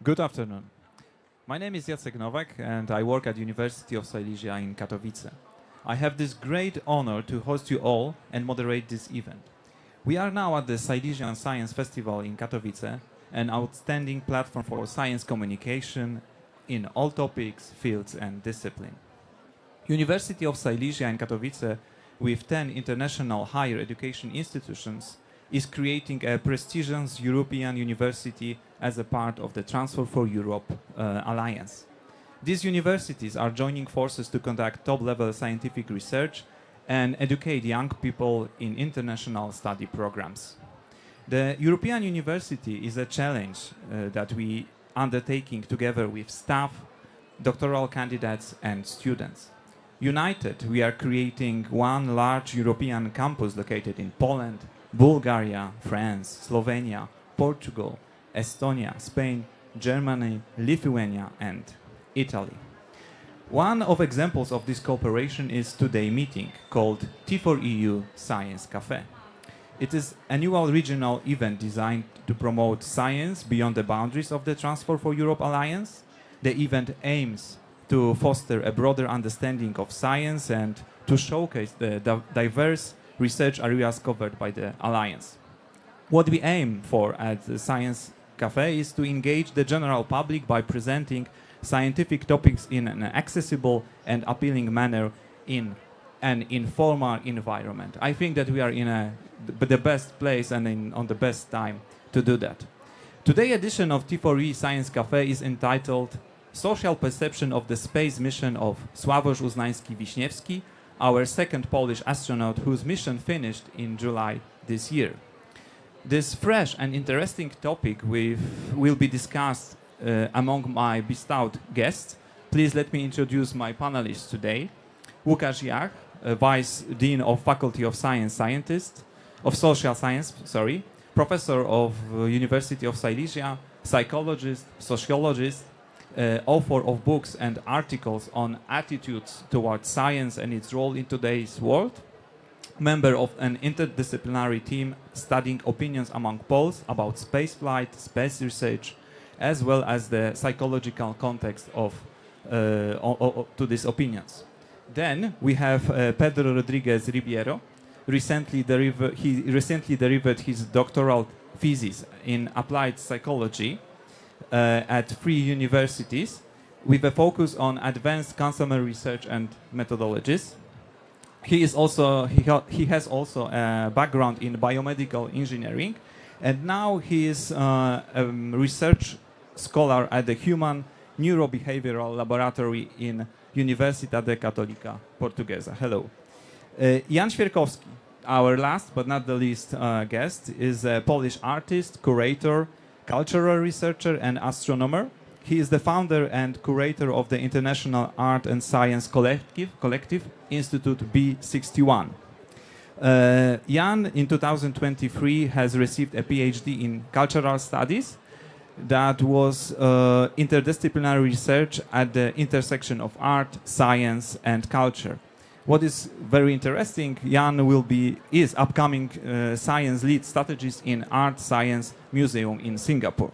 Good afternoon. My name is Jacek Nowak and I work at University of Silesia in Katowice. I have this great honor to host you all and moderate this event. We are now at the Silesian Science Festival in Katowice, an outstanding platform for science communication in all topics, fields and discipline. University of Silesia in Katowice, with 10 international higher education institutions, is creating a prestigious European university as a part of the Transfer for Europe Alliance. These universities are joining forces to conduct top-level scientific research and educate young people in international study programs. The European University is a challenge that we are undertaking together with staff, doctoral candidates and students. United, we are creating one large European campus located in Poland, Bulgaria, France, Slovenia, Portugal, Estonia, Spain, Germany, Lithuania and Italy. One of examples of this cooperation is today's meeting called T4EU Science Café. It is an annual regional event designed to promote science beyond the boundaries of the Transfer for Europe Alliance. The event aims to foster a broader understanding of science and to showcase the diverse research areas covered by the Alliance. What we aim for at the Science Café is to engage the general public by presenting scientific topics in an accessible and appealing manner in an informal environment. I think that we are in the best place and on the best time to do that. Today's edition of T4E Science Café is entitled Social Perception of the Space Mission of Sławosz Uznański-Wiśniewski, our second Polish astronaut whose mission finished in July this year. This fresh and interesting topic will be discussed among my bestowed guests. Please let me introduce my panelists today. Łukasz Jach, Vice Dean of Faculty of Social Science, Professor of University of Silesia, psychologist, sociologist, author of books and articles on attitudes towards science and its role in today's world, member of an interdisciplinary team studying opinions among Poles about spaceflight, space research, as well as the psychological context to these opinions. Then we have Pedro Rodriguez Ribeiro. He recently delivered his doctoral thesis in applied psychology at 3 universities with a focus on advanced consumer research and methodologies. He has also a background in biomedical engineering, and now he is a research scholar at the Human Neurobehavioral Laboratory in Universidade Católica Portuguesa. Hello. Jan Świerkowski, our last but not the least guest, is a Polish artist, curator, cultural researcher and astronomer. He is the founder and curator of the International Art and Science Collective Institute B61. Jan, in 2023, has received a PhD in Cultural Studies that was interdisciplinary research at the intersection of art, science and culture. What is very interesting, Jan is upcoming science lead strategist in Art Science Museum in Singapore.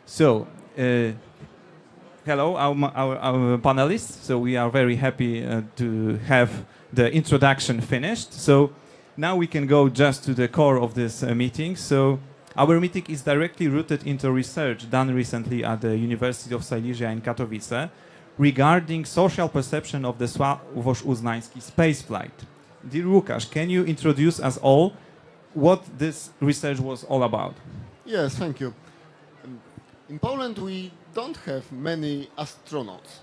So, hello, our panelists. So we are very happy to have the introduction finished. So now we can go just to the core of this meeting. So our meeting is directly rooted into research done recently at the University of Silesia in Katowice regarding social perception of the Sławosz Uznański spaceflight. Dear Łukasz, can you introduce us all what this research was all about? Yes, thank you. In Poland we don't have many astronauts.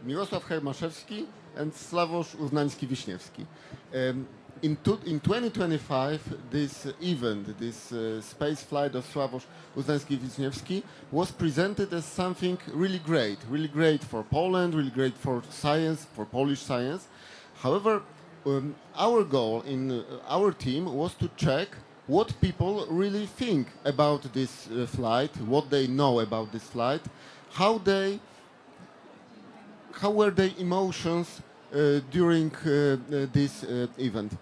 Mirosław Hermaszewski and Sławosz Uznański-Wiśniewski. In 2025, this event, this space flight of Sławosz Uznański-Wiśniewski was presented as something really great for Poland, really great for science, for Polish science. However, our goal in our team was to check what people really think about this flight, what they know about this flight, how were their emotions during this event.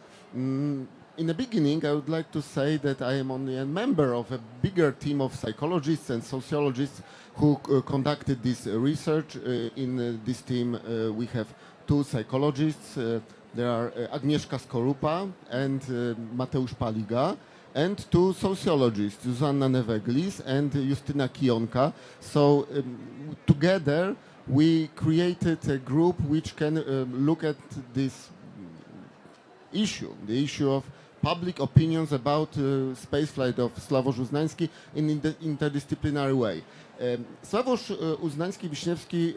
in the beginning, I would like to say that I am only a member of a bigger team of psychologists and sociologists who conducted this research. In this team, we have two psychologists. There are Agnieszka Skorupa and Mateusz Paliga, and two sociologists, Zuzanna Neveglis and Justyna Kionka. So together we created a group which can look at this issue, the issue of public opinions about spaceflight of Sławosz Uznański in the interdisciplinary way. Sławosz Uznański-Wiśniewski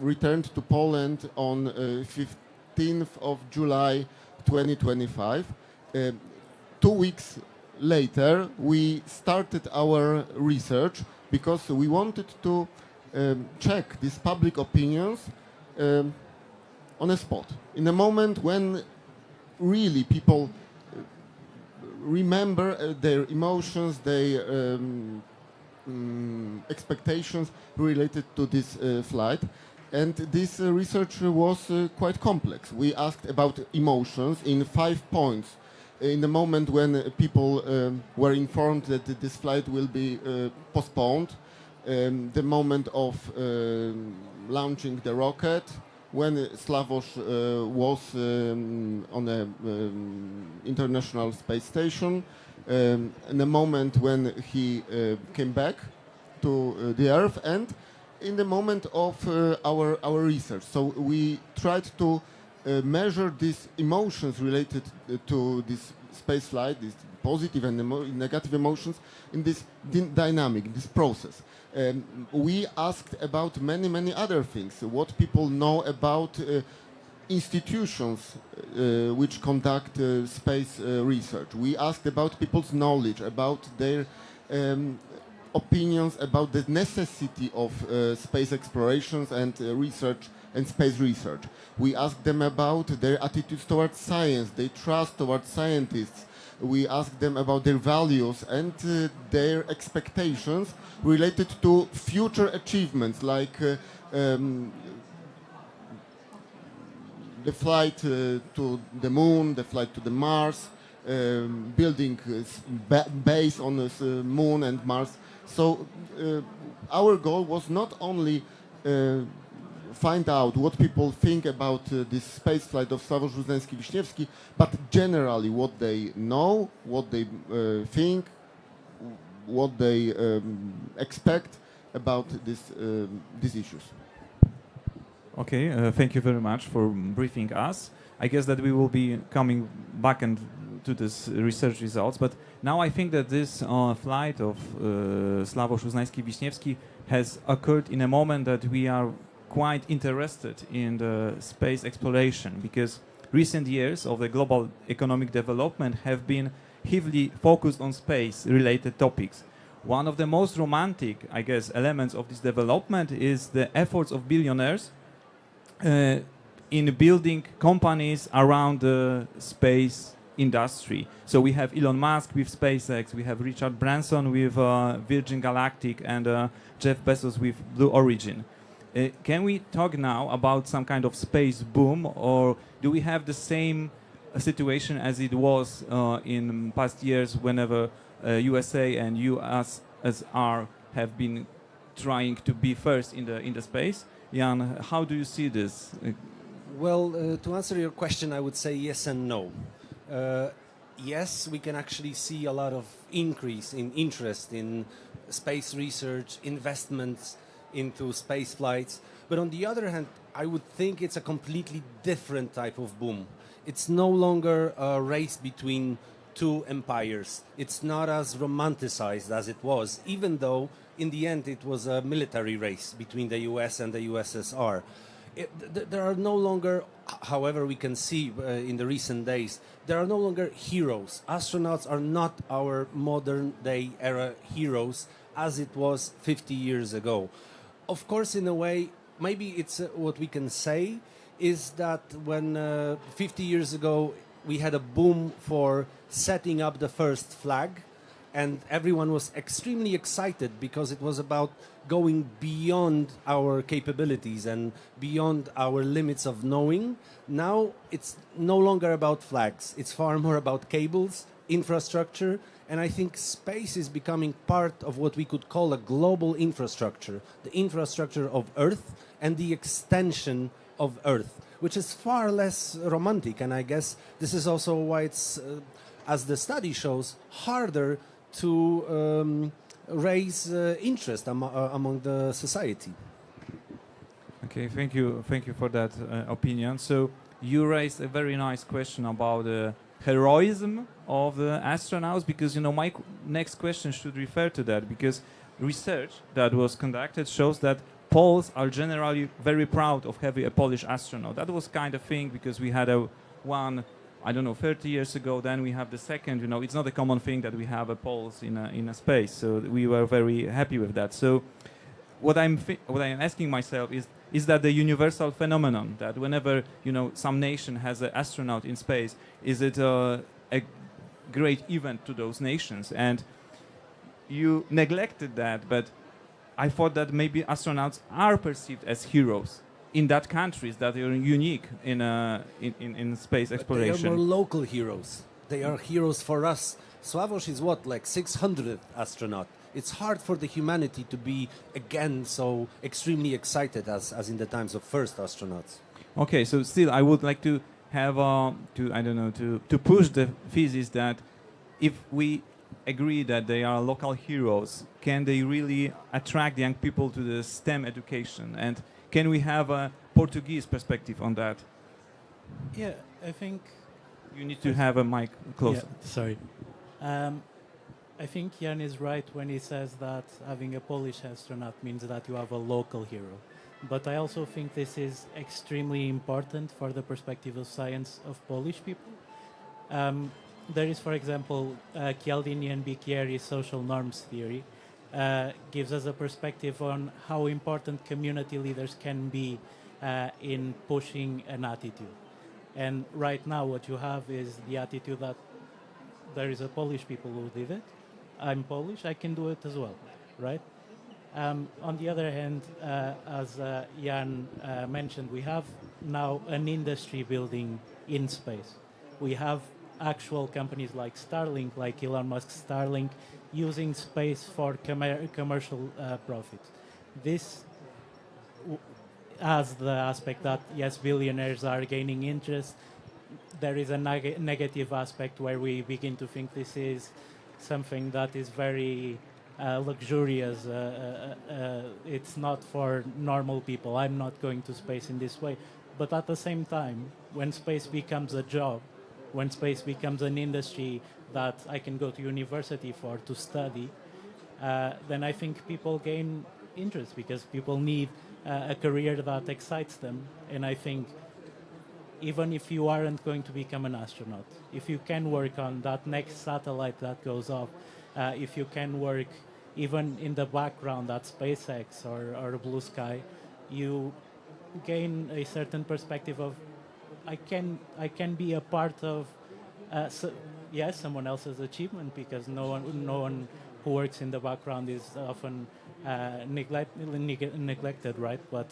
returned to Poland on 15th of July 2025. 2 weeks later, we started our research because we wanted to check these public opinions on a spot, in a moment when really people remember their emotions, their expectations related to this flight. And this research was quite complex. We asked about emotions in 5 points. In the moment when people were informed that this flight will be postponed, the moment of launching the rocket, when Sławosz was on an international space station, in the moment when he came back to the Earth, and in the moment of our research. So we tried to measure these emotions related to this space flight, these positive and negative emotions, in this dynamic, this process. We asked about many other things, what people know about institutions which conduct space research. We asked about people's knowledge, about their opinions about the necessity of space explorations and research and space research. We asked them about their attitudes towards science, their trust towards scientists. We asked them about their values and their expectations related to future achievements, like the flight to the moon, the flight to the Mars, building base on the moon and Mars. So our goal was not only find out what people think about this space flight of Sławosz Uznański-Wiśniewski, but generally what they know, what they think, what they expect about these issues. Okay, thank you very much for briefing us. I guess that we will be coming back and to this research results, but now I think that this flight of Sławosz Uznański-Wiśniewski has occurred in a moment that we are quite interested in the space exploration, because recent years of the global economic development have been heavily focused on space-related topics. One of the most romantic, I guess, elements of this development is the efforts of billionaires in building companies around the space industry. So we have Elon Musk with SpaceX, we have Richard Branson with Virgin Galactic, and Jeff Bezos with Blue Origin. Can we talk now about some kind of space boom, or do we have the same situation as it was in past years whenever USA and USSR have been trying to be first in the space? Jan, how do you see this? Well, to answer your question, I would say yes and no. Yes, we can actually see a lot of increase in interest in space research, investments into space flights. But on the other hand, I would think it's a completely different type of boom. It's no longer a race between two empires. It's not as romanticized as it was, even though in the end it was a military race between the US and the USSR. There are no longer, however we can see in the recent days, there are no longer heroes. Astronauts are not our modern day era heroes as it was 50 years ago. Of course, in a way, maybe it's what we can say is that when 50 years ago we had a boom for setting up the first flag and everyone was extremely excited because it was about going beyond our capabilities and beyond our limits of knowing. Now it's no longer about flags. It's far more about cables, infrastructure, and I think space is becoming part of what we could call a global infrastructure, the infrastructure of Earth and the extension of Earth, which is far less romantic. And I guess this is also why it's, as the study shows, harder to raise interest among the society. Okay, thank you for that opinion. So you raised a very nice question about the heroism of the astronauts, because my next question should refer to that, because research that was conducted shows that Poles are generally very proud of having a Polish astronaut. That was kind of thing because we had one, I don't know, 30 years ago. Then we have the second. It's not a common thing that we have a Poles in a space. So we were very happy with that. So what I'm asking myself is that the universal phenomenon that whenever some nation has an astronaut in space, is it a great event to those nations? And you neglected that, but I thought that maybe astronauts are perceived as heroes in that countries that are unique in space exploration. They are more local heroes. They are heroes for us. Sławosz is what, like 600th astronaut. It's hard for the humanity to be again so extremely excited as in the times of first astronauts. Okay, so still I would like to have to push the thesis that if we agree that they are local heroes, can they really attract young people to the STEM education? And can we have a Portuguese perspective on that? Yeah, I think you need to have a mic closer. Yeah, sorry. I think Jan is right when he says that having a Polish astronaut means that you have a local hero. But I also think this is extremely important for the perspective of science of Polish people. There is, for example, Cialdini and Bicchieri's social norms theory gives us a perspective on how important community leaders can be in pushing an attitude. And right now what you have is the attitude that there is a Polish people who did it. I'm Polish, I can do it as well, right? On the other hand, as Jan mentioned, we have now an industry building in space. We have actual companies like Starlink, like Elon Musk's Starlink, using space for commercial profit. This has the aspect that, yes, billionaires are gaining interest. There is a negative aspect where we begin to think this is something that is very luxurious. It's not for normal people. I'm not going to space in this way. But at the same time, when space becomes a job, when space becomes an industry that I can go to university for to study, then I think people gain interest because people need a career that excites them. And I think even if you aren't going to become an astronaut, if you can work on that next satellite that goes off, if you can work even in the background at SpaceX or Blue Sky, you gain a certain perspective of I can be a part of someone else's achievement, because no one who works in the background is often neglected, right? But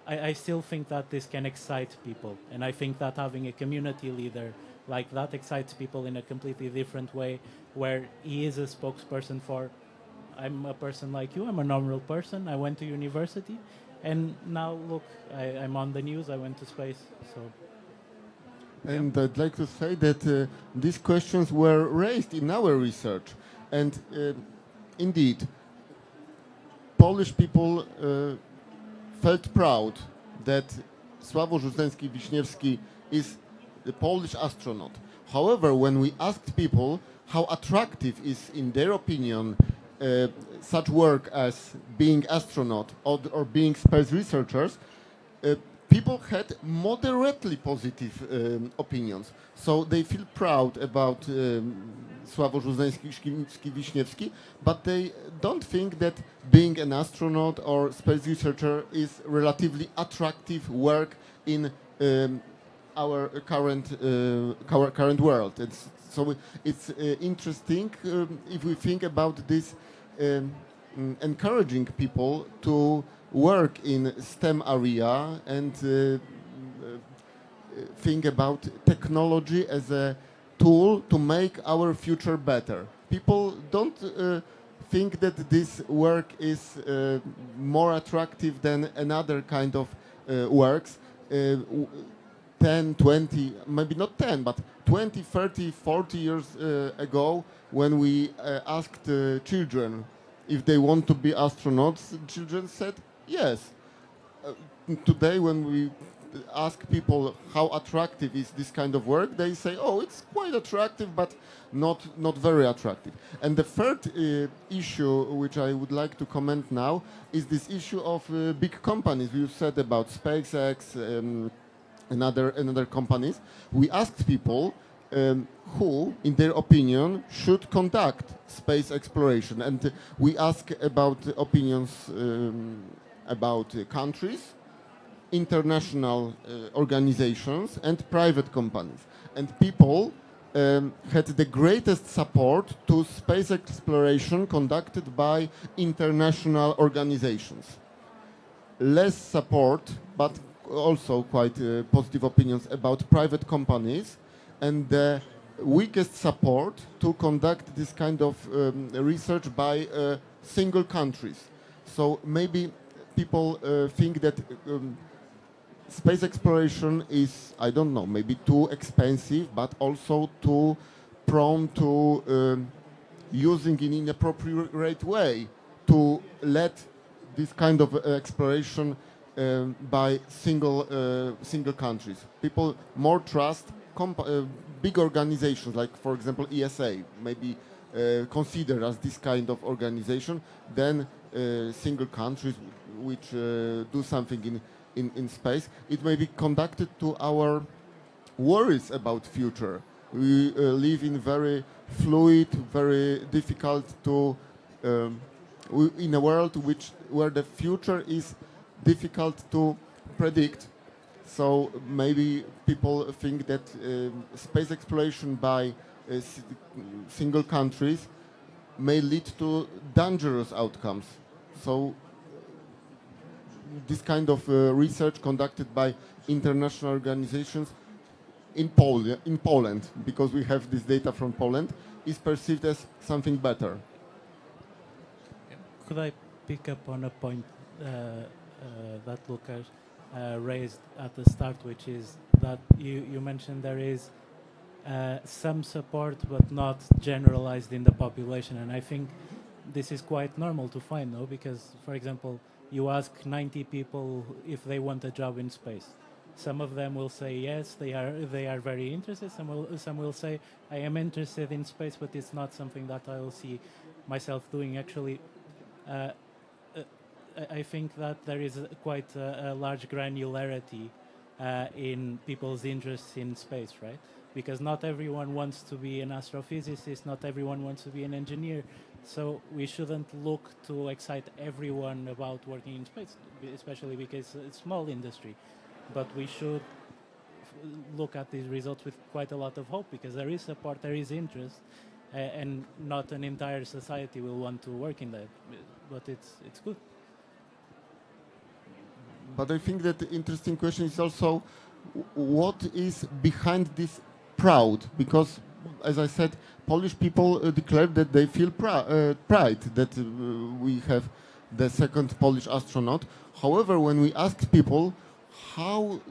I still think that this can excite people, and I think that having a community leader like that excites people in a completely different way, where he is a spokesperson for, I'm a person like you, I'm a normal person, I went to university, and now look, I'm on the news, I went to space, so. And I'd like to say that these questions were raised in our research, and indeed, Polish people felt proud that Sławosz Uznański-Wiśniewski is the Polish astronaut. However, when we asked people how attractive is, in their opinion, such work as being astronaut or being space researchers, people had moderately positive opinions. So they feel proud about Sławosz Uznański-Wiśniewski, but they don't think that being an astronaut or space researcher is relatively attractive work in our current world. So it's interesting if we think about this, encouraging people to work in STEM area and think about technology as a tool to make our future better. People don't think that this work is more attractive than another kind of works. 10, 20, maybe not 10, but 20, 30, 40 years ago, when we asked children if they want to be astronauts, children said yes. Today, when we ask people how attractive is this kind of work, they say, oh, it's quite attractive, but not very attractive. And the third issue, which I would like to comment now, is this issue of big companies. You said about SpaceX and other companies. We asked people who, in their opinion, should conduct space exploration. And we ask about opinions about countries, international organizations, and private companies. And people had the greatest support to space exploration conducted by international organizations. Less support, but also quite positive opinions about private companies, and the weakest support to conduct this kind of research by single countries. So maybe people think that space exploration is, I don't know, maybe too expensive, but also too prone to using in inappropriate way to let this kind of exploration by single countries. People more trust big organizations, like, for example, ESA, maybe considered as this kind of organization, than single countries which do something in space. It may be conducted to our worries about future. We live in very fluid, very difficult to, in a world where the future is difficult to predict. So maybe people think that space exploration by single countries may lead to dangerous outcomes. So this kind of research conducted by international organizations in Poland, because we have this data from Poland, is perceived as something better. Could I pick up on a point that Lukas raised at the start, which is that you mentioned there is some support but not generalized in the population, and I think this is quite normal to find, no? Because, for example, you ask 90 people if they want a job in space. Some of them will say yes, they are very interested. Some will say, I am interested in space, but it's not something that I will see myself doing. Actually, I think that there is quite a large granularity in people's interests in space, right? Because not everyone wants to be an astrophysicist, not everyone wants to be an engineer. So we shouldn't look to excite everyone about working in space, especially because it's a small industry. But we should look at these results with quite a lot of hope, because there is support, there is interest, and not an entire society will want to work in that. But it's good. But I think that the interesting question is also what is behind this proud, because, as I said, Polish people declared that they feel pride that we have the second Polish astronaut. However, when we asked people how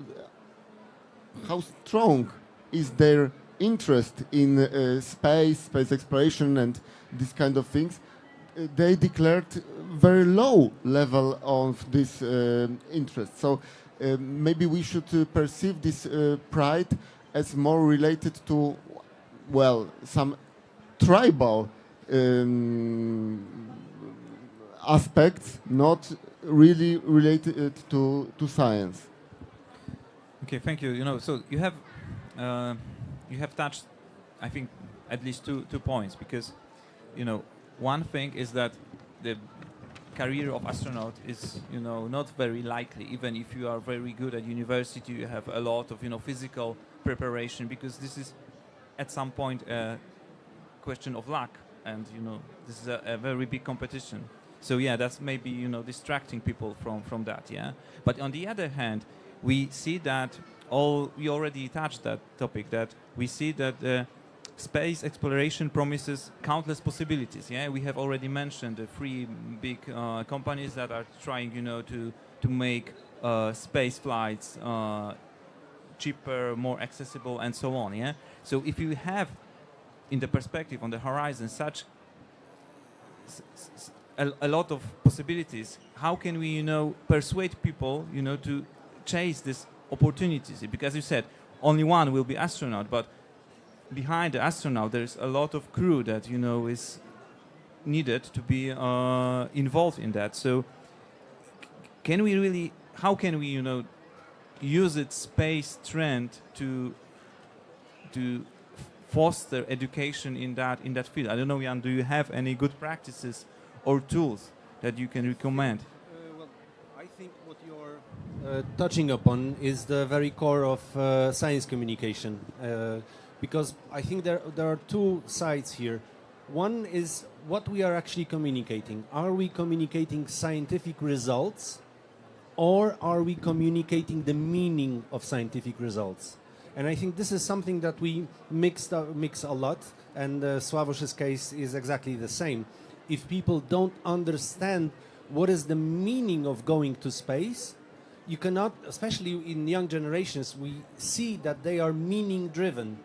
strong is their interest in space exploration and these kind of things, they declared very low level of this interest. So maybe we should perceive this pride as more related to, well, some tribal aspects, not really related to science. Okay, thank you. You know, so you have touched, I think, at least two points, because, you know, one thing is that the career of astronaut is, you know, not very likely. Even if you are very good at university, you have a lot of, you know, physical preparation, because this is at some point a question of luck, and this is a very big competition. So yeah, that's maybe distracting people from that. Yeah, but on the other hand, we see that we already touched that topic, that we see that space exploration promises countless possibilities. Yeah, we have already mentioned the three big companies that are trying to make space flights cheaper, more accessible, and so on. Yeah, so if you have in the perspective on the horizon such a lot of possibilities, how can we persuade people to chase these opportunities? Because you said only one will be astronaut, but behind the astronaut there's a lot of crew that is needed to be involved in that. So how can we use its space trend to foster education in that field? I don't know, Jan, do you have any good practices or tools that you can recommend? Well, I think what you're touching upon is the very core of science communication, because I think there are two sides here. One is what we are actually communicating. Are we communicating scientific results, or are we communicating the meaning of scientific results? And I think this is something that we mix a lot, and Sławosz's case is exactly the same. If people don't understand what is the meaning of going to space, you cannot, especially in young generations, we see that they are meaning driven.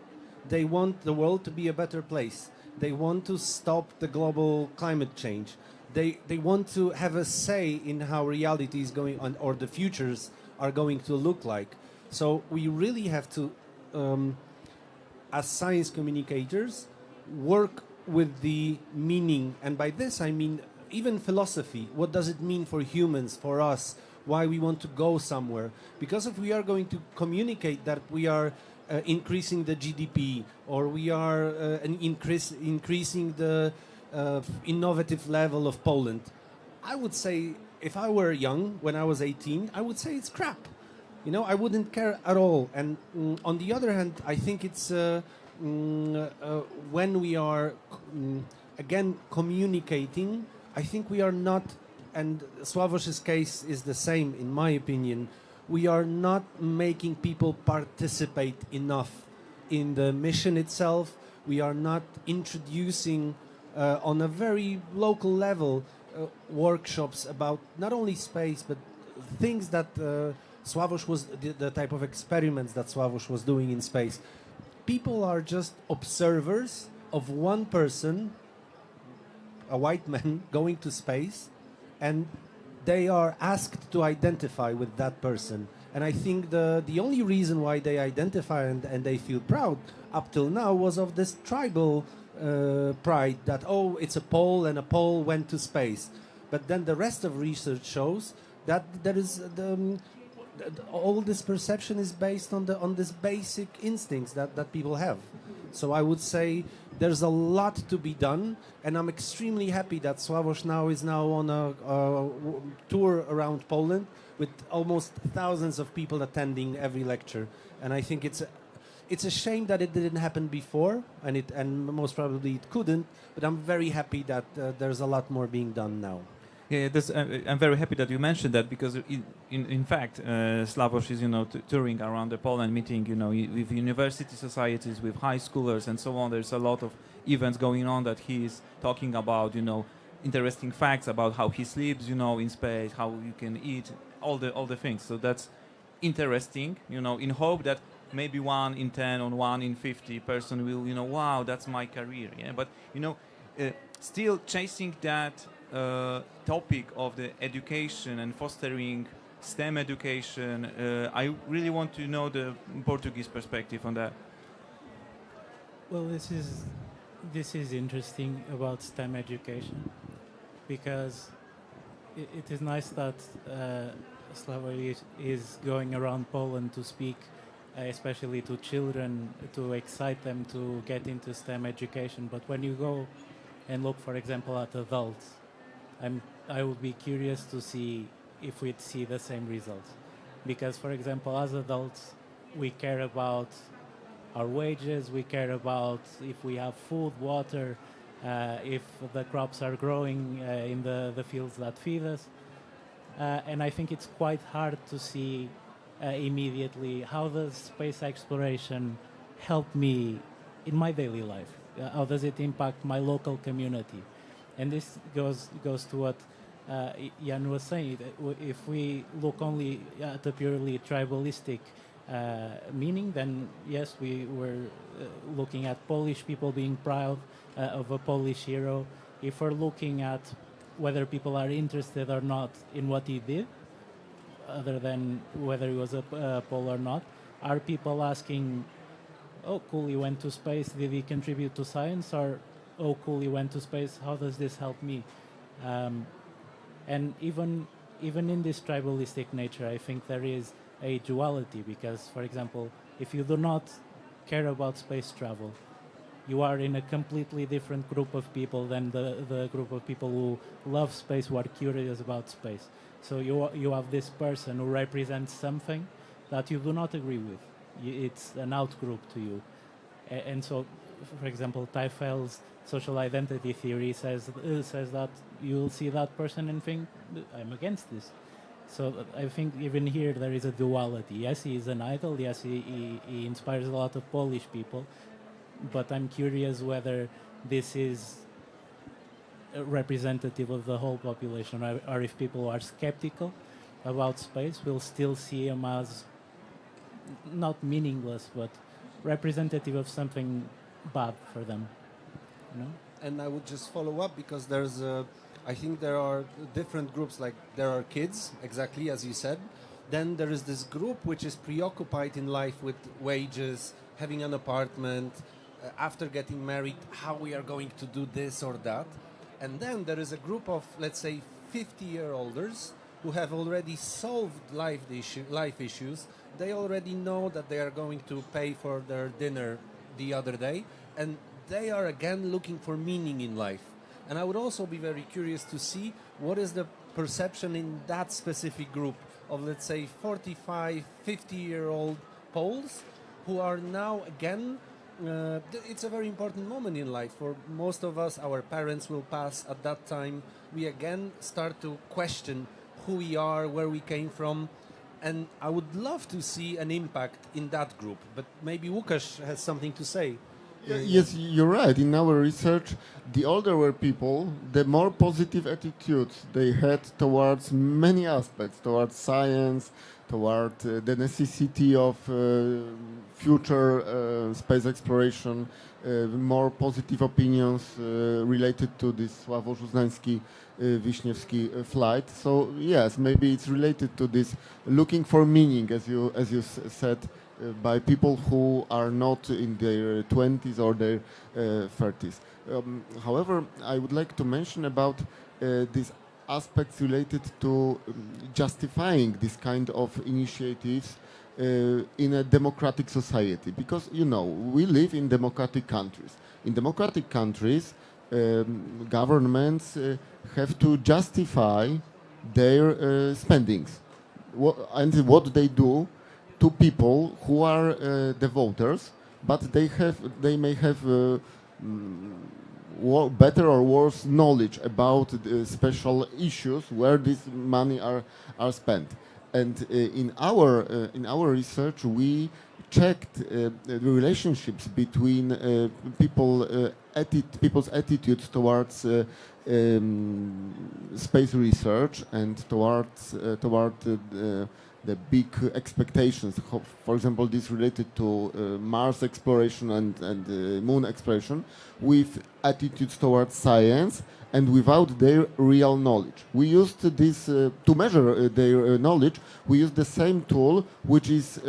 They want the world to be a better place. They want to stop the global climate change. They want to have a say in how reality is going on, or the futures are going to look like. So we really have to, as science communicators, work with the meaning. And by this I mean even philosophy. What does it mean for humans, for us? Why we want to go somewhere? Because if we are going to communicate that we are increasing the GDP, or we are increasing the innovative level of Poland, I would say, if I were young, when I was 18, I would say it's crap. I wouldn't care at all. And on the other hand, I think it's when we are, again, communicating, I think we are not, and Sławosz's case is the same, in my opinion, we are not making people participate enough in the mission itself. We are not introducing on a very local level workshops about not only space, but things that Sławosz was, the type of experiments that Sławosz was doing in space. People are just observers of one person, a white man, going to space, and they are asked to identify with that person. And I think the only reason why they identify and they feel proud up till now was of this tribal pride that, oh, it's a Pole and a Pole went to space. But then the rest of research shows that there is all this perception is based on this basic instincts that people have. So I would say there's a lot to be done, and I'm extremely happy that Sławosz is now on a tour around Poland with almost thousands of people attending every lecture. And I think it's a shame that it didn't happen before, and most probably it couldn't. But I'm very happy that there's a lot more being done now. Yeah, I'm very happy that you mentioned that, because in fact, Sławosz is touring around Poland, meeting with university societies, with high schoolers, and so on. There's a lot of events going on that he is talking about, interesting facts about how he sleeps, in space, how you can eat, all the things. So that's interesting, in hope that maybe 1 in 10 or 1 in 50 person will, wow, that's my career. Yeah, but still chasing that topic of the education and fostering STEM education. I really want to know the Portuguese perspective on that. Well, this is interesting about STEM education, because it is nice that Sławosz is going around Poland to speak, especially to children, to excite them to get into STEM education. But when you go and look, for example, at adults, I would be curious to see if we'd see the same results. Because, for example, as adults, we care about our wages, we care about if we have food, water, if the crops are growing in the fields that feed us. And I think it's quite hard to see immediately how does space exploration help me in my daily life? How does it impact my local community? And this goes to what Jan was saying. If we look only at a purely tribalistic meaning, then yes, we were looking at Polish people being proud of a Polish hero. If we're looking at whether people are interested or not in what he did, other than whether he was a Pole or not, are people asking, oh, cool, he went to space, did he contribute to science? Or, oh, cool, he went to space, how does this help me? And even in this tribalistic nature, I think there is a duality because, for example, if you do not care about space travel, you are in a completely different group of people than the group of people who love space, who are curious about space. So you have this person who represents something that you do not agree with. It's an outgroup to you. And so, for example, Teifel's social identity theory says that you'll see that person and think, I'm against this. So I think even here there is a duality. Yes, he is an idol. Yes, he inspires a lot of Polish people. But I'm curious whether this is representative of the whole population, or if people are skeptical about space will still see him as not meaningless, but representative of something bad for them. You know? And I would just follow up because there's, I think there are different groups, like there are kids, exactly as you said. Then there is this group which is preoccupied in life with wages, having an apartment, after getting married, how we are going to do this or that. And then there is a group of, let's say, 50-year-olders who have already solved life issues. They already know that they are going to pay for their dinner the other day, and they are again looking for meaning in life. And I would also be very curious to see what is the perception in that specific group of, let's say, 45, 50-year-old Poles who are now again, it's a very important moment in life. For most of us, our parents will pass at that time. We again start to question who we are, where we came from. And I would love to see an impact in that group. But maybe Łukasz has something to say. Yes, you're right. In our research, the older were people, the more positive attitude they had towards many aspects, towards science, toward the necessity of future space exploration, more positive opinions related to this Sławosz Uznański-Wiśniewski flight. So yes, maybe it's related to this looking for meaning, as you said, by people who are not in their 20s or their 30s. However, I would like to mention about these aspects related to justifying this kind of initiatives in a democratic society, because you know we live in democratic countries. In democratic countries, governments have to justify their spendings and what they do to people who are the voters, but they may have better or worse knowledge about special issues where this money are spent. And in our research, we checked the relationships between people's attitudes towards space research and toward the big expectations. For example, this related to Mars exploration and Moon exploration, with attitudes towards science and without their real knowledge. We used this to measure their knowledge. We used the same tool which is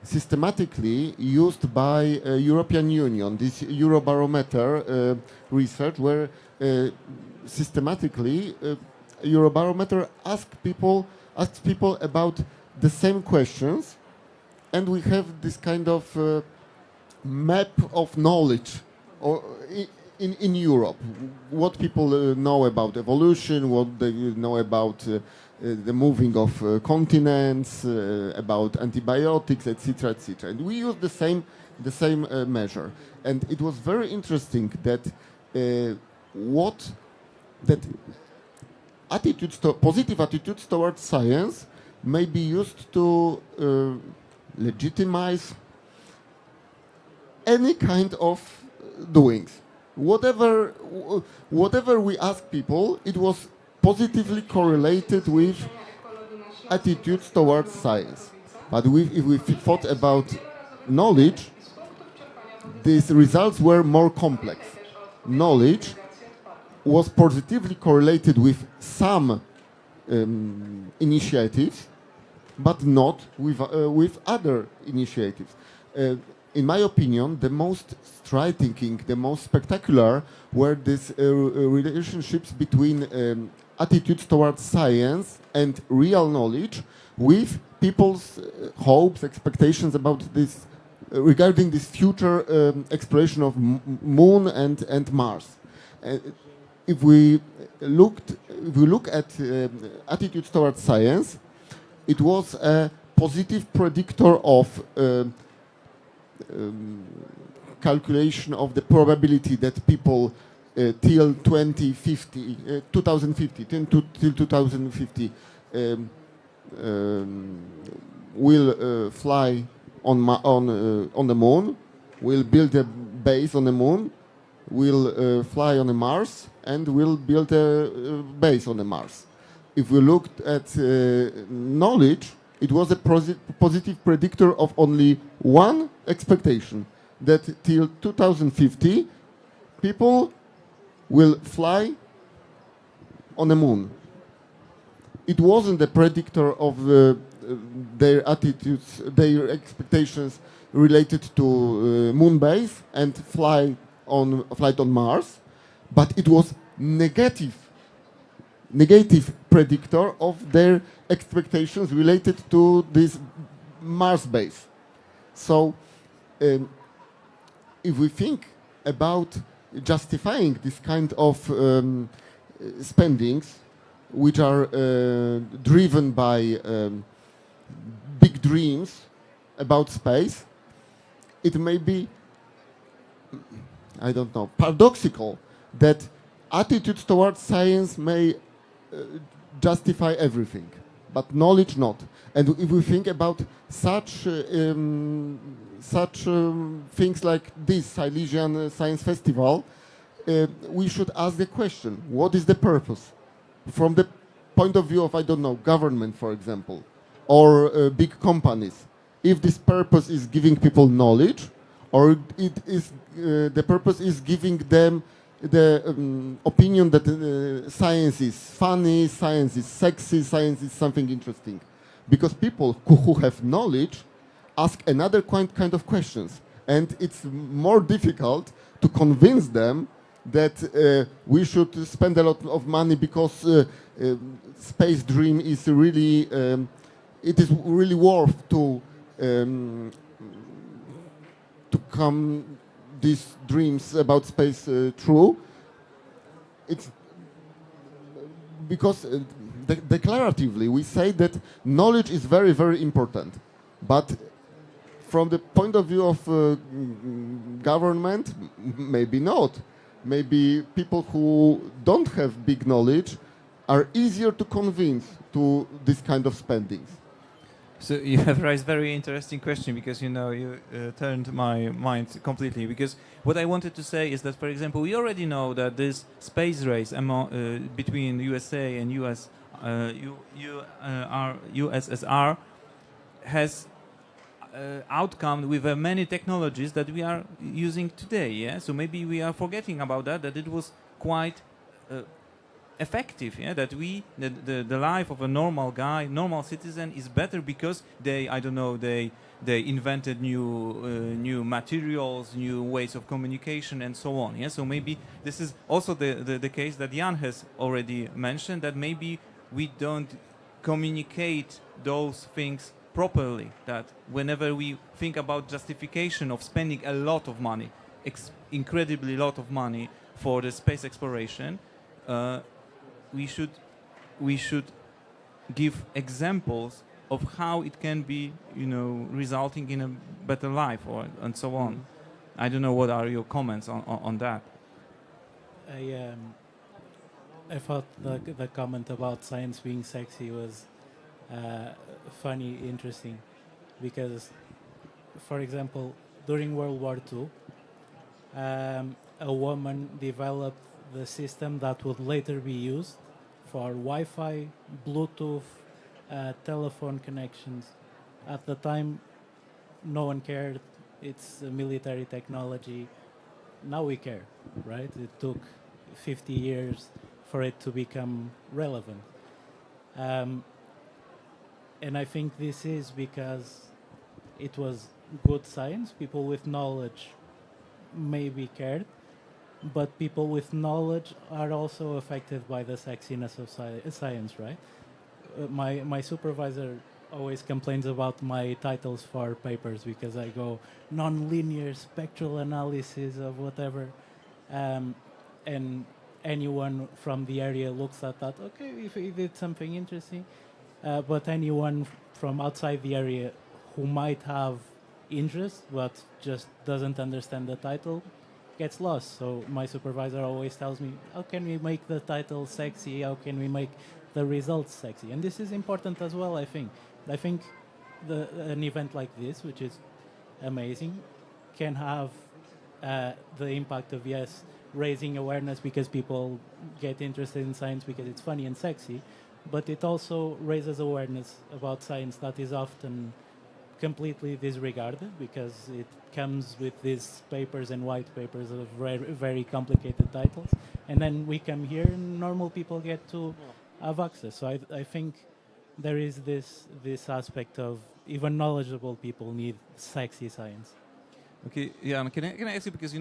systematically used by European Union, this Eurobarometer research, where systematically Eurobarometer asks people about the same questions, and we have this kind of map of knowledge, or in Europe, what people know about evolution, what they know about the moving of continents, about antibiotics, etc., etc. And we use the same measure. And it was very interesting that positive attitudes towards science may be used to legitimize any kind of doings. Whatever we ask people, it was positively correlated with attitudes towards science. But if we thought about knowledge, these results were more complex. Knowledge was positively correlated with some initiatives, but not with other initiatives. In my opinion, the most striking, the most spectacular were these relationships between attitudes towards science and real knowledge with people's hopes, expectations about this, regarding this future exploration of Moon and Mars. If we look at attitudes towards science, it was a positive predictor of calculation of the probability that people till 2050 will fly on the moon, will build a base on the moon, will fly on the Mars, and will build a base on the Mars. If we looked at knowledge, it was a positive predictor of only one expectation, that till 2050, people will fly on the moon. It wasn't a predictor of their attitudes, their expectations related to moon base and flight on Mars, but it was negative predictor of their expectations related to this Mars base. So if we think about justifying this kind of spendings, which are driven by big dreams about space, it may be, I don't know, paradoxical that attitudes towards science may justify everything, but knowledge not. And if we think about such things like this Silesian Science Festival, we should ask the question, what is the purpose? From the point of view of, I don't know, government, for example, or big companies, if this purpose is giving people knowledge, or it is the purpose is giving them the opinion that science is funny, science is sexy, science is something interesting. Because people who have knowledge ask another kind of questions. And it's more difficult to convince them that we should spend a lot of money because space dream is really, it is really worth to come these dreams about space true. It's because declaratively we say that knowledge is very, very important. But from the point of view of government, maybe not. Maybe people who don't have big knowledge are easier to convince to this kind of spendings. So you have raised a very interesting question, because you turned my mind completely. Because what I wanted to say is that, for example, we already know that this space race between USA and USSR has outcome with many technologies that we are using today. Yeah, so maybe we are forgetting about that it was quite effective. Yeah, that the life of a normal guy, normal citizen, is better because they invented new materials, new ways of communication, and so on. Yeah, so maybe this is also the case that Jan has already mentioned, that maybe we don't communicate those things properly, that whenever we think about justification of spending a lot of money, incredibly lot of money for the space exploration, we should give examples of how it can be, resulting in a better life, and so on. I don't know, what are your comments on that? I thought the comment about science being sexy was funny, interesting, because, for example, during World War II, a woman developed the system that would later be used for Wi-Fi, Bluetooth, telephone connections. At the time, no one cared. It's a military technology. Now we care, right? It took 50 years for it to become relevant. And I think this is because it was good science. People with knowledge maybe cared, but people with knowledge are also affected by the sexiness of science, right? My supervisor always complains about my titles for papers because I go non-linear spectral analysis of whatever, and anyone from the area looks at that, okay, if he did something interesting, but anyone from outside the area who might have interest but just doesn't understand the title gets lost. So my supervisor always tells me, how can we make the title sexy? How can we make the results sexy? And this is important as well, I think. I think an event like this, which is amazing, can have the impact of, yes, raising awareness because people get interested in science because it's funny and sexy, but it also raises awareness about science that is often completely disregarded because it comes with these papers and white papers of very, very complicated titles, and then we come here and normal people get to have access. So I think there is this aspect of even knowledgeable people need sexy science. Okay, yeah. Can I ask you, because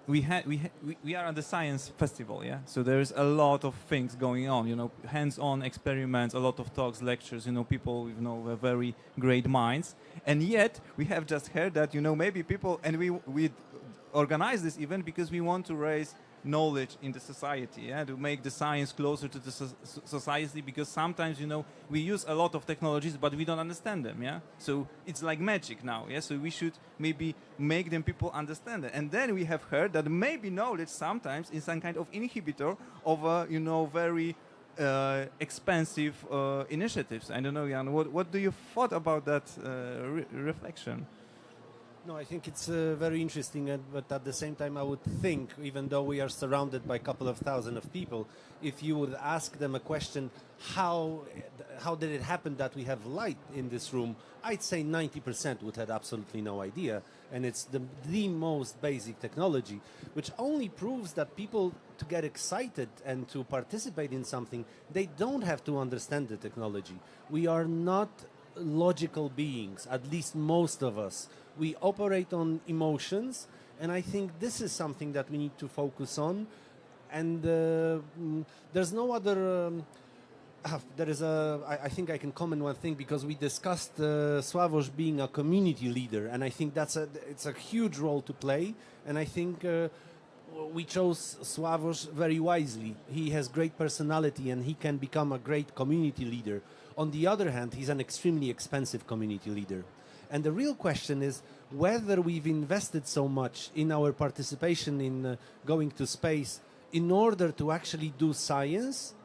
we are at the science festival, yeah. So there's a lot of things going on, hands-on experiments, a lot of talks, lectures, people with very great minds, and yet we have just heard that maybe people, and we organize this event because we want to raise knowledge in the society, yeah, to make the science closer to the society, because sometimes we use a lot of technologies but we don't understand them, yeah. So it's like magic now, yeah. So we should maybe make them people understand it, and then we have heard that maybe knowledge sometimes is some kind of inhibitor of very expensive initiatives. I don't know, Jan, what do you thought about that reflection? No, I think it's very interesting, but at the same time, I would think, even though we are surrounded by a couple of thousand of people, if you would ask them a question, how did it happen that we have light in this room, I'd say 90% would have absolutely no idea. And it's the most basic technology, which only proves that people, to get excited and to participate in something, they don't have to understand the technology. We are not logical beings, at least most of us. We operate on emotions, and I think this is something that we need to focus on. And there's no other. I think I can comment one thing, because we discussed Sławosz being a community leader, and I think it's a huge role to play. And I think we chose Sławosz very wisely. He has great personality, and he can become a great community leader. On the other hand, he's an extremely expensive community leader. And the real question is whether we've invested so much in our participation in going to space in order to actually do science,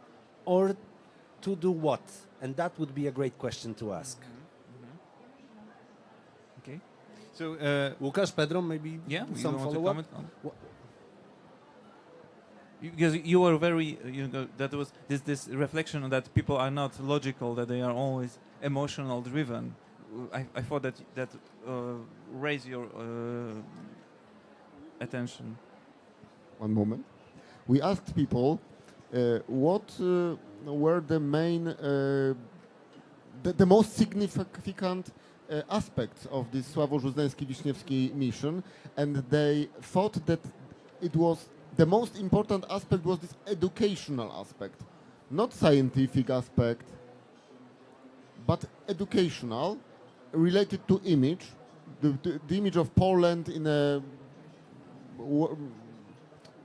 or to do what? And that would be a great question to ask. Okay. So, Łukasz, Pedro, maybe some follow-up? Because you were very, that was this reflection that people are not logical, that they are always emotional driven. I thought that raised your attention. One moment. We asked people what were the main, the most significant aspects of this Sławosz Uznański-Wiśniewski mission, and they thought that it was the most important aspect was this educational aspect, not scientific aspect, but educational, related to image, the image of Poland in a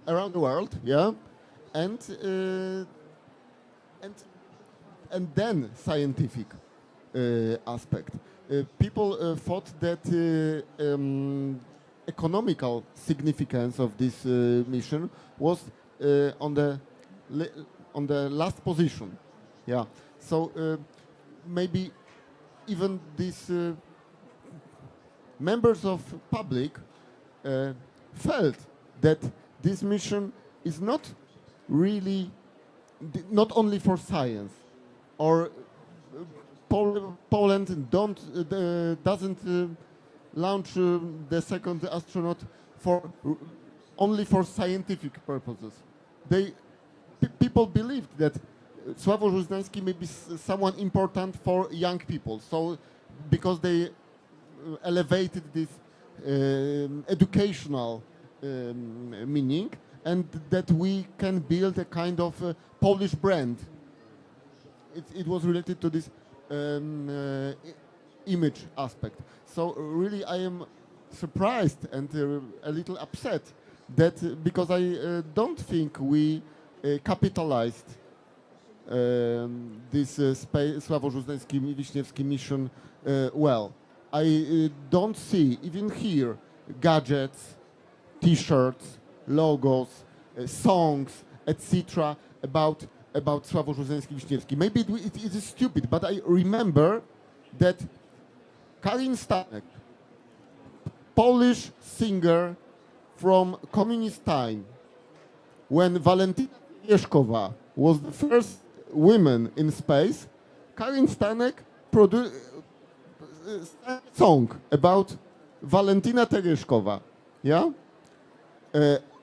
around the world, yeah, and and and then scientific aspect. People thought that economical significance of this mission was on the last position. Yeah. So maybe even these members of public felt that this mission is not really not only for science, or Poland doesn't launch the second astronaut only for scientific purposes. People believed that Sławosz Uznański may be someone important for young people. So because they elevated this educational meaning, and that we can build a kind of Polish brand. It was related to this image aspect. So really I am surprised and a little upset that because I don't think we capitalized this Sławosz Uznański-Wiśniewski mission well. I don't see, even here, gadgets, T-shirts, logos, songs, etc. about Sławosz Uznański-Wiśniewski. Maybe it is stupid, but I remember that Karin Stanek, Polish singer from communist time, when Valentina Tereshkova was the first woman in space, Karin Stanek produced a song about Valentina Tereshkova, yeah?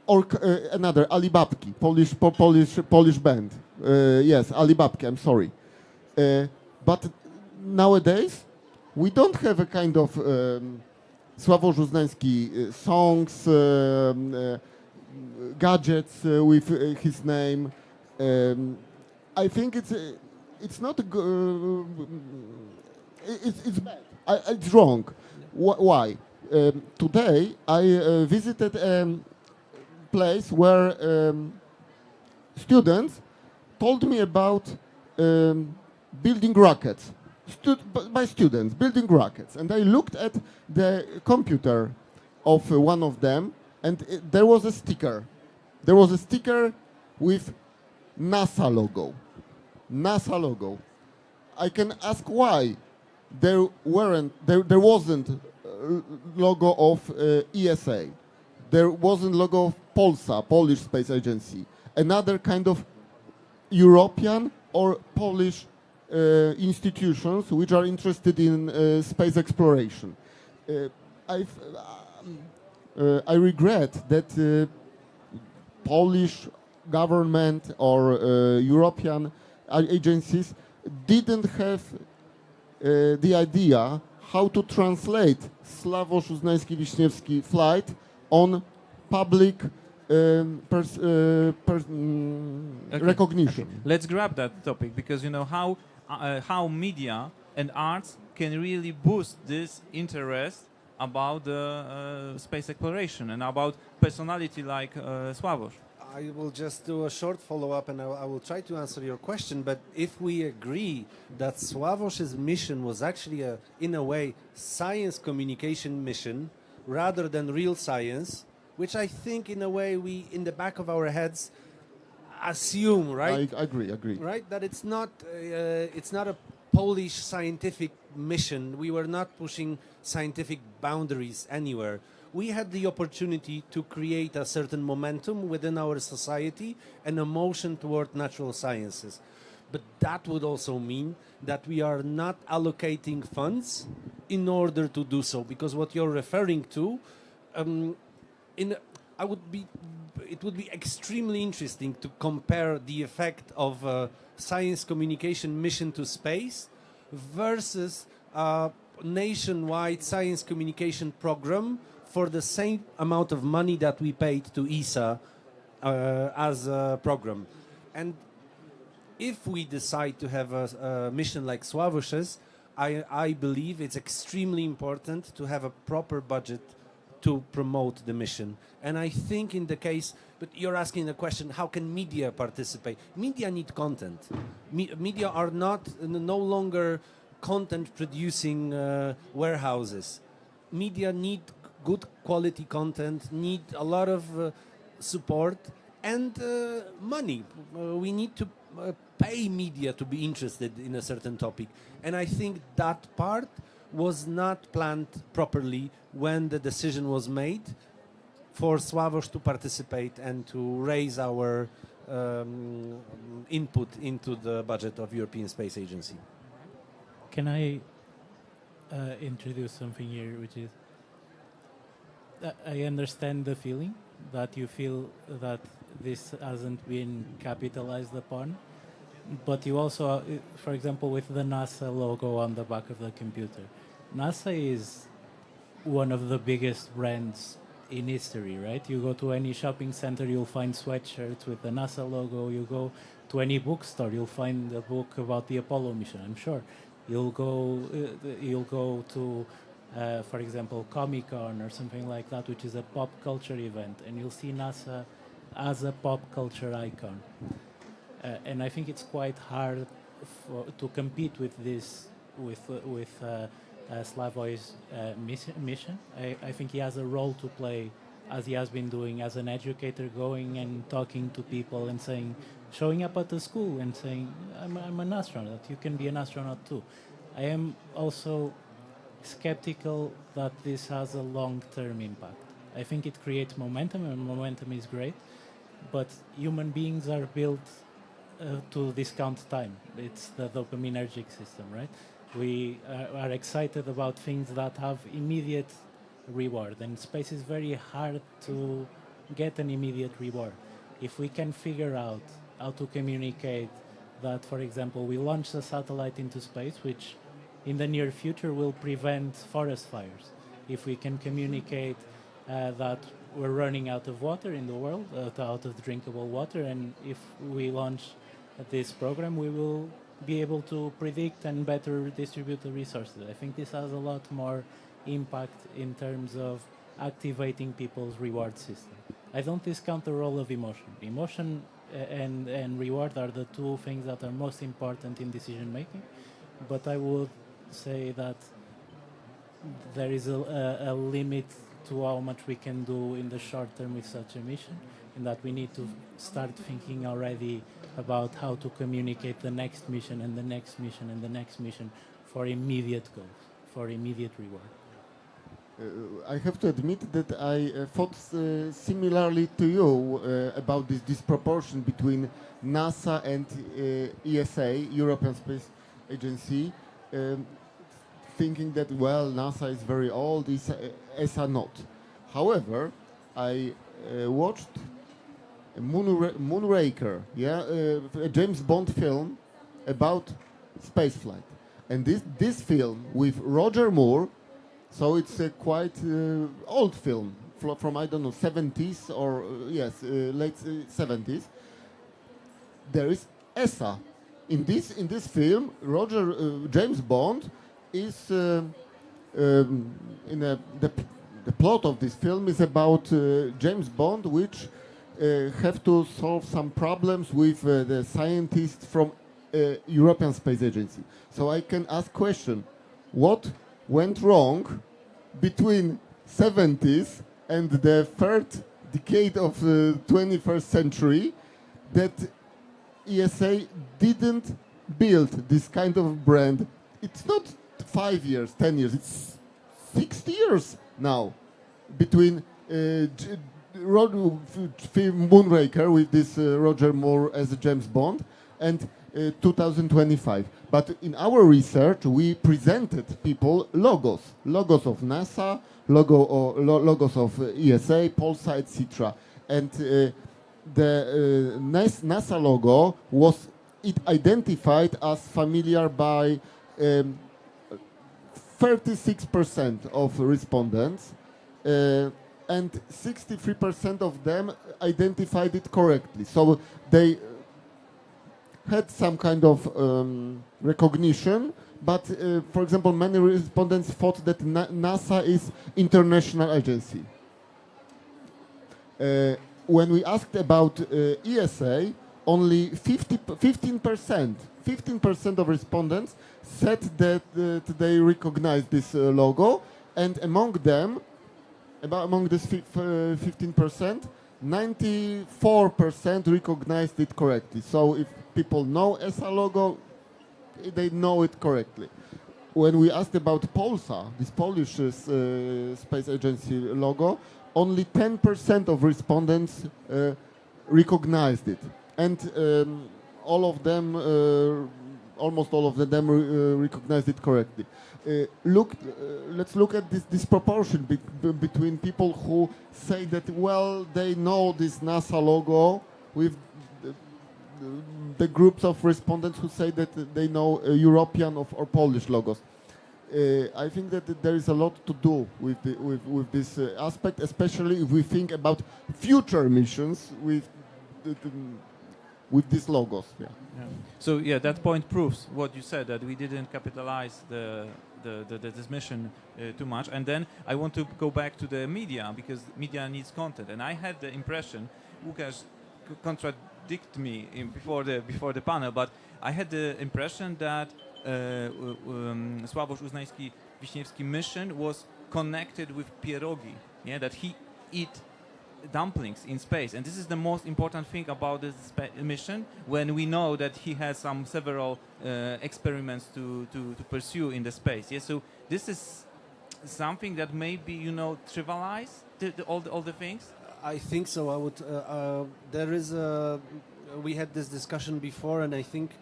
Or another, Alibabki, Polish band. Yes, Alibabki, I'm sorry. But nowadays, we don't have a kind of Sławosz Uznański songs, gadgets with his name. I think it's not it's bad. It's wrong. Why? Today I visited a place where students told me about building rockets. By students building rockets, and I looked at the computer of one of them, and there was a sticker. There was a sticker with NASA logo. NASA logo. I can ask why there wasn't logo of ESA. There wasn't logo of Polsa, Polish Space Agency. Another kind of European or Polish institutions which are interested in space exploration. I regret that Polish government or European agencies didn't have the idea how to translate Sławosz Uznański-Wiśniewski flight on public recognition. Okay. Let's grab that topic, because you know how media and arts can really boost this interest about space exploration and about personality like Sławosz. I will just do a short follow-up, and I will try to answer your question. But if we agree that Sławosz's mission was actually in a way, science communication mission rather than real science, which I think in a way we, in the back of our heads, assume, right? I agree. Right, that it's not a Polish scientific mission. We were not pushing scientific boundaries anywhere. We had the opportunity to create a certain momentum within our society and a motion toward natural sciences. But that would also mean that we are not allocating funds in order to do so, because what you're referring to, it would be extremely interesting to compare the effect of a science communication mission to space versus a nationwide science communication program for the same amount of money that we paid to ESA as a program. And if we decide to have a mission like Sławosz's, I believe it's extremely important to have a proper budget to promote the mission. And I think in the case, but you're asking the question, how can media participate? Media need content. Media are no longer content producing warehouses. Media need good quality content, need a lot of support and money. We need to pay media to be interested in a certain topic. And I think that part was not planned properly when the decision was made for Sławosz to participate and to raise our input into the budget of European Space Agency. Can I introduce something here, which is I understand the feeling that you feel that this hasn't been capitalized upon, but you also, for example, with the NASA logo on the back of the computer, NASA is one of the biggest brands in history, right? You go to any shopping center, you'll find sweatshirts with the NASA logo. You go to any bookstore, you'll find a book about the Apollo mission, I'm sure. You'll go to, for example, Comic-Con or something like that, which is a pop culture event, and you'll see NASA as a pop culture icon. And I think it's quite hard to compete with this, with Sławosz's mission. I think he has a role to play, as he has been doing as an educator, going and talking to people and saying, showing up at the school and saying, I'm an astronaut, you can be an astronaut too. I am also skeptical that this has a long-term impact. I think it creates momentum, and momentum is great, but human beings are built to discount time. It's the dopaminergic system, right? We are excited about things that have immediate reward, and space is very hard to get an immediate reward. If we can figure out how to communicate that, for example, we launch a satellite into space, which in the near future will prevent forest fires. If we can communicate that we're running out of water in the world, out of drinkable water, and if we launch this program, we will be able to predict and better distribute the resources. I think this has a lot more impact in terms of activating people's reward system. I don't discount the role of emotion. Emotion and reward are the two things that are most important in decision making, but I would say that there is a limit to how much we can do in the short term with such a mission, and that we need to start thinking already about how to communicate the next mission and the next mission and the next mission for immediate goals, for immediate reward. I have to admit that I thought similarly to you about this disproportion between NASA and ESA, European Space Agency, thinking that, well, NASA is very old, ESA not. However, I watched Moonraker, a James Bond film about spaceflight. And this film with Roger Moore, so it's a quite old film from, I don't know, 70s or, late 70s. There is ESA. In this film, James Bond is, the plot of this film is about James Bond, which have to solve some problems with the scientists from European Space Agency. So I can ask question, what went wrong between 70s and the third decade of the 21st century that ESA didn't build this kind of brand? It's not 5 years, 10 years, it's 60 years now between Moonraker with this Roger Moore as James Bond and 2025. But in our research, we presented people logos of NASA, logos of ESA, Polsa, etc. And the NASA logo was identified as familiar by 36% of respondents, and 63% of them identified it correctly. So they had some kind of recognition, but for example, many respondents thought that NASA is international agency. When we asked about ESA, only 15% of respondents said that they recognize this logo, and among this 15%, 94% recognized it correctly. So if people know ESA logo, they know it correctly. When we asked about Polsa, this Polish space agency logo, only 10% of respondents recognized it, and almost all of them recognized it correctly. Let's look at this disproportion between people who say that, well, they know this NASA logo, with the groups of respondents who say that they know European or Polish logos. I think that there is a lot to do with this aspect, especially if we think about future missions with these logos. Yeah. Yeah. So yeah, that point proves what you said, that we didn't capitalize this mission too much. And then I want to go back to the media, because media needs content. And I had the impression, Łukasz contradict me before the panel, but I had the impression that Sławosz Uznański-Wiśniewski mission was connected with pierogi. Yeah, that he eat dumplings in space, and this is the most important thing about this mission, when we know that he has several experiments to pursue in the space. Yeah, so this is something that maybe trivialize all the things. I think so. I would. There is a. We had this discussion before, and I think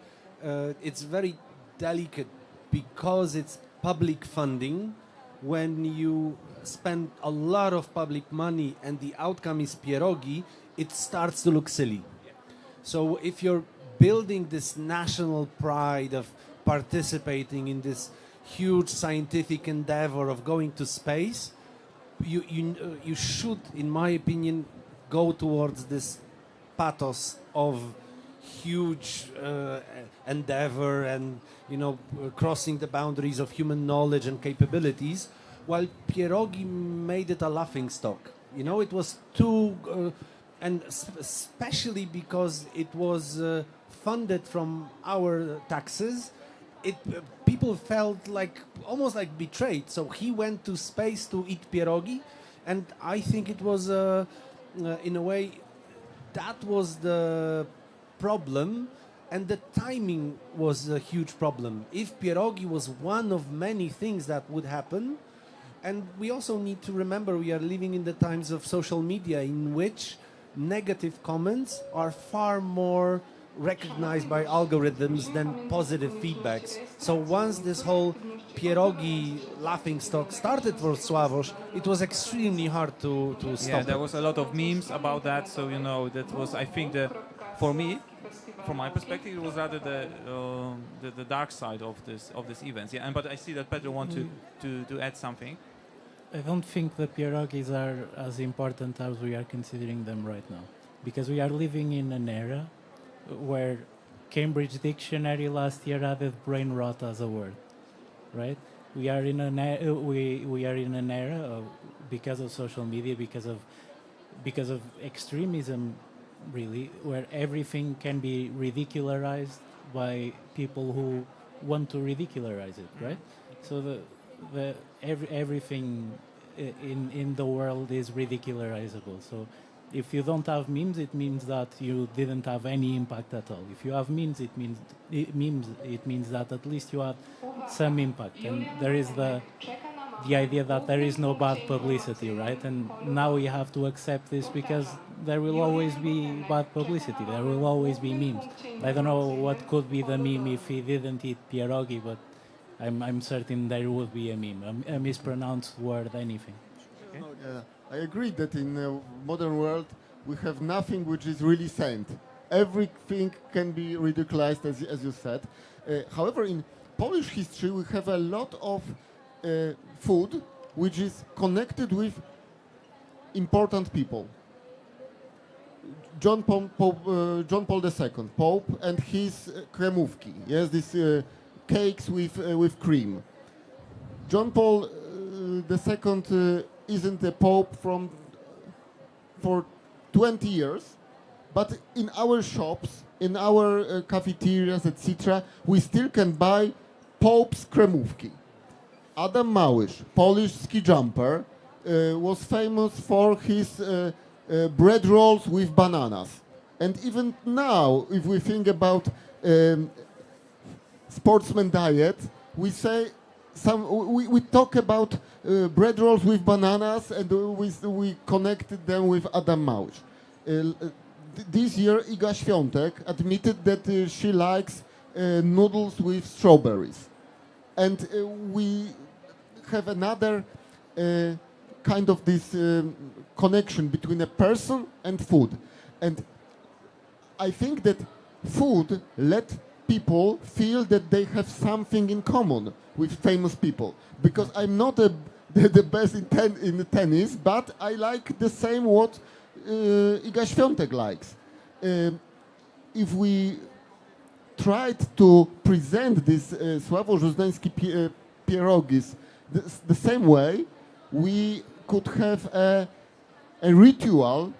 it's very delicate because it's public funding. When you spend a lot of public money and the outcome is pierogi, it starts to look silly. So if you're building this national pride of participating in this huge scientific endeavor of going to space, you should, in my opinion, go towards this pathos of huge endeavor and crossing the boundaries of human knowledge and capabilities, while pierogi made it a laughing stock. It was too and especially because it was funded from our taxes, people felt almost like betrayed. So he went to space to eat pierogi, and I think it was in a way that was the problem, and the timing was a huge problem. If pierogi was one of many things that would happen, and we also need to remember we are living in the times of social media, in which negative comments are far more recognized by algorithms than positive feedbacks. So once this whole pierogi laughing stock started for Sławosz, it was extremely hard to stop. Yeah, there was a lot of memes about that. So that was, I think, for me, from my perspective, it was rather the dark side of this event. Yeah, but I see that Pedro wants to add something. I don't think the pierogis are as important as we are considering them right now, because we are living in an era where Cambridge Dictionary last year added brain rot as a word, right? We are in an era of, because of social media, because of extremism, really, where everything can be ridicularized by people who want to ridicularize it, right? So everything in the world is ridicularizable. So if you don't have memes, it means that you didn't have any impact at all. If you have memes, it means that at least you had some impact. And there is the idea that there is no bad publicity, right? And now we have to accept this, because there will always be bad publicity. There will always be memes. I don't know what could be the meme if he didn't eat pierogi, but I'm certain there would be a meme, a mispronounced word, anything. Okay. I agree that in the modern world we have nothing which is really saint. Everything can be ridiculized, as you said. However, in Polish history we have a lot of food which is connected with important people. John Paul II, Pope, and his kremówki. Yes, these cakes with cream. John Paul II isn't a pope for 20 years, but in our shops, in our cafeterias, etc., we still can buy Pope's kremówki. Adam Małysz, Polish ski jumper, was famous for his bread rolls with bananas. And even now, if we think about sportsman diet, we say we talk about bread rolls with bananas, and we connected them with Adam Małysz. This year, Iga Świątek admitted that she likes noodles with strawberries. And we have another kind of this connection between a person and food. And I think that food let people feel that they have something in common with famous people. Because I'm not the best in tennis, but I like the same what Iga Świątek likes. If we tried to present this Sławosz Uznański pierogis the same way, we could have a ritual,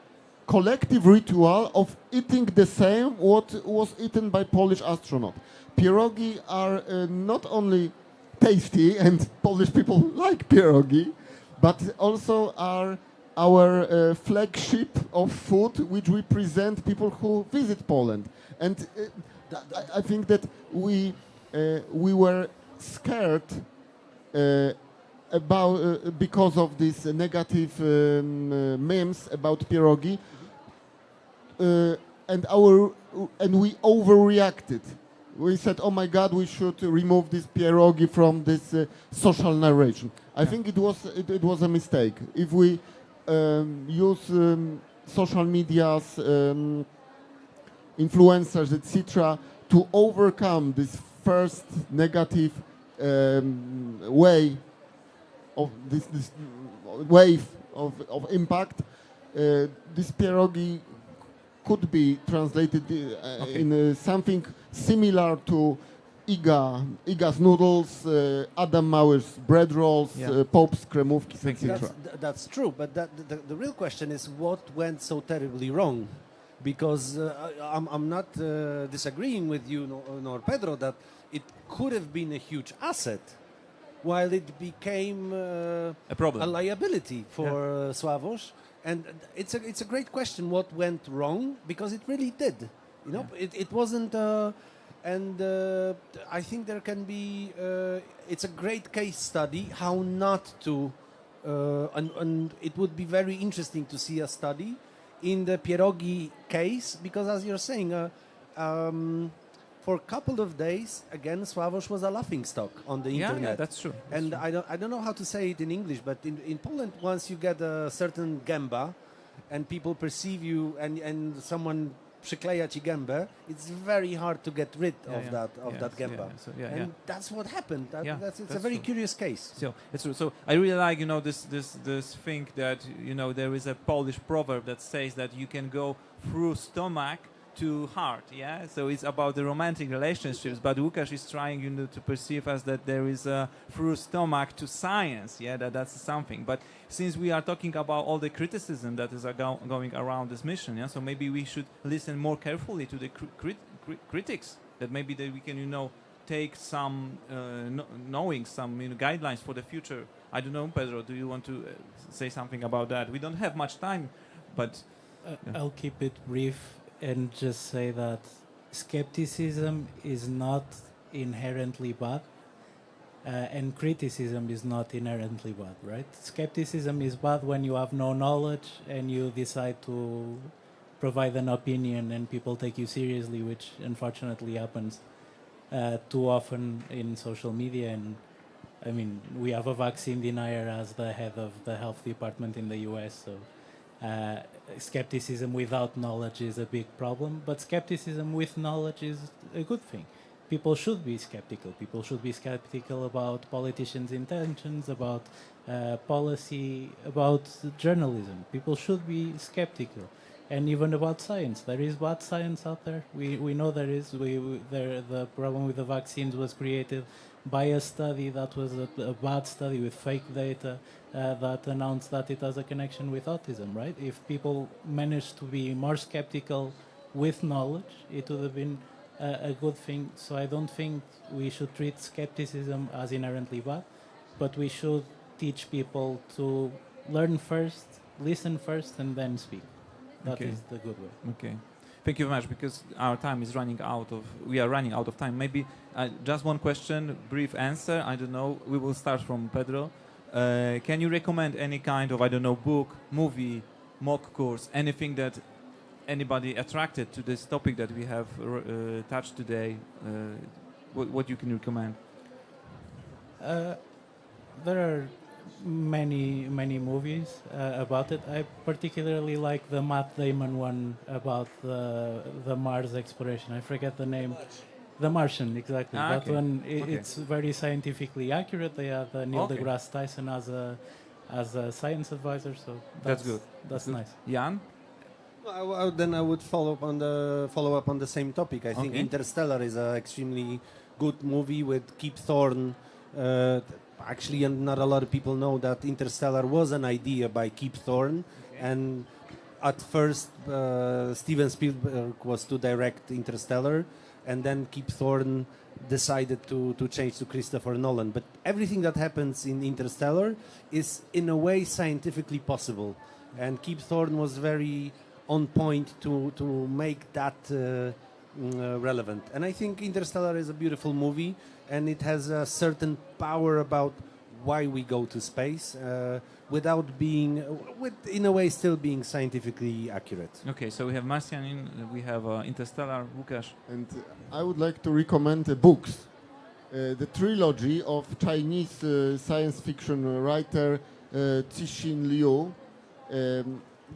collective ritual of eating the same what was eaten by Polish astronaut. Pierogi are not only tasty, and Polish people like pierogi, but also are our flagship of food which we present people who visit Poland. And I think that we were scared about because of these negative memes about pierogi, and we overreacted. We said, "Oh my God, we should remove this pierogi from this social narration." I think it was a mistake. If we use social medias, influencers, etc., to overcome this first negative way of this wave of impact, this pierogi could be translated in something similar to Iga's noodles, Adam Małysz's bread rolls, Pope's kremówki, etc. That's true, but the real question is what went so terribly wrong? Because I'm not disagreeing with you nor Pedro that it could have been a huge asset, while it became a problem, a liability for Sławosz. And it's a great question what went wrong, because it really did. You know, it wasn't. And I think there can be. It's a great case study how not to. And it would be very interesting to see a study in the pierogi case, because as you're saying, for a couple of days, again, Sławosz was a laughingstock on the internet. Yeah, that's true. And I don't know how to say it in English, but in Poland, once you get a certain gęba, and people perceive you, and someone przykleja ci gębę, it's very hard to get rid of that gęba. And that's what happened. It's a very curious case. So it's true. So I really like, you know, this thing that, you know, there is a Polish proverb that says that you can go through stomach to heart, so it's about the romantic relationships, but Łukasz is trying, you know, to perceive us that there is a through stomach to science, that's something. But since we are talking about all the criticism that is going around this mission, so maybe we should listen more carefully to the critics, that maybe that we can, you know, take some knowing some, you know, guidelines for the future. I don't know, Pedro, do you want to say something about that? We don't have much time, but I'll keep it brief and just say that skepticism is not inherently bad, and criticism is not inherently bad, right? Skepticism is bad when you have no knowledge and you decide to provide an opinion and people take you seriously, which unfortunately happens too often in social media. And I mean, we have a vaccine denier as the head of the health department in the US, so skepticism without knowledge is a big problem, but skepticism with knowledge is a good thing. People should be skeptical. People should be skeptical about politicians' intentions, about policy, about journalism. People should be skeptical. and even about science. There is bad science out there. We know there is. The problem with the vaccines was created by a study that was a bad study with fake data that announced that it has a connection with autism, right? If people managed to be more skeptical with knowledge, it would have been a good thing. So I don't think we should treat skepticism as inherently bad, but we should teach people to learn first, listen first, and then speak. That is the good way. Okay. Thank you very much, because our time is running out of, we are running out of time. Maybe just one question, brief answer. I don't know. We will start from Pedro. Can you recommend any kind of, I don't know, book, movie, mock course, anything that anybody attracted to this topic that we have touched today? What you can recommend? There are many movies about it. I particularly like the Matt Damon one about the Mars exploration. I forget the name. The Martian, exactly. That okay. one, it's very scientifically accurate. They have Neil deGrasse Tyson as a science advisor, so that's good. That's nice. Jan? Well, then I would follow up on the same topic. I think Interstellar is an extremely good movie with Kip Thorne. Actually, not a lot of people know that Interstellar was an idea by Kip Thorne, and at first Steven Spielberg was to direct Interstellar, and then Kip Thorne decided to change to Christopher Nolan. But everything that happens in Interstellar is in a way scientifically possible, and Kip Thorne was very on point to make that relevant. And I think Interstellar is a beautiful movie, and it has a certain power about why we go to space without being, in a way, still being scientifically accurate. Okay, so we have Martian, we have Interstellar, Łukasz. And I would like to recommend books. The trilogy of Chinese science fiction writer Cixin Liu.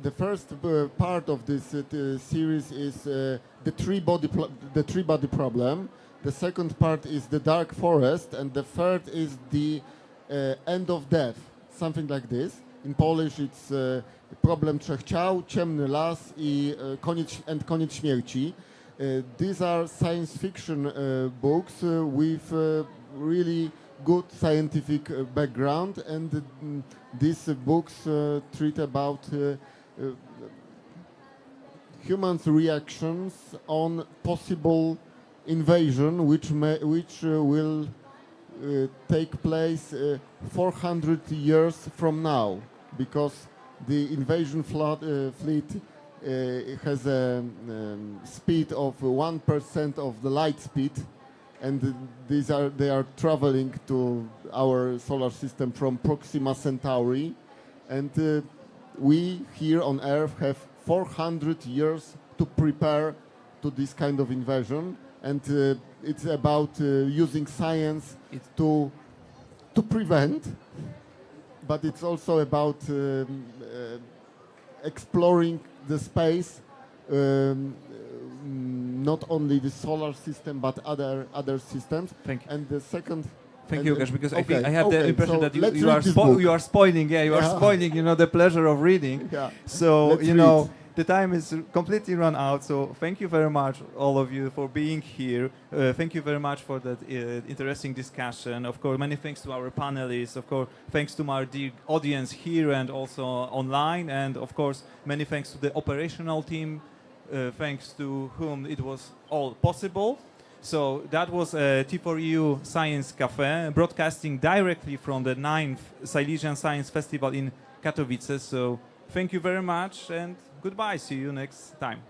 The first part of this series is the three body problem. The second part is the dark forest, and the third is the end of death, something like this. In Polish it's problem trzech ciał, ciemny las i koniec śmierci. These are science fiction books with really good scientific background, and these books treat about humans' reactions on possible invasion, which will take place 400 years from now, because the invasion fleet has a speed of 1% of the light speed, and they are traveling to our solar system from Proxima Centauri, and we here on Earth have 400 years to prepare to this kind of invasion, and it's about using science to prevent, but it's also about exploring the space, not only the solar system but other systems. Thank you. And the second. Thank you, Łukasz, because I think I have the impression so that you are spoiling. Yeah, you are spoiling. The pleasure of reading. Yeah. So the time is completely run out. So thank you very much, all of you, for being here. Thank you very much for that interesting discussion. Of course, many thanks to our panelists. Of course, thanks to our dear audience here and also online. And of course, many thanks to the operational team, thanks to whom it was all possible. So that was T4EU Science Café, broadcasting directly from the 9th Silesian Science Festival in Katowice. So thank you very much and goodbye. See you next time.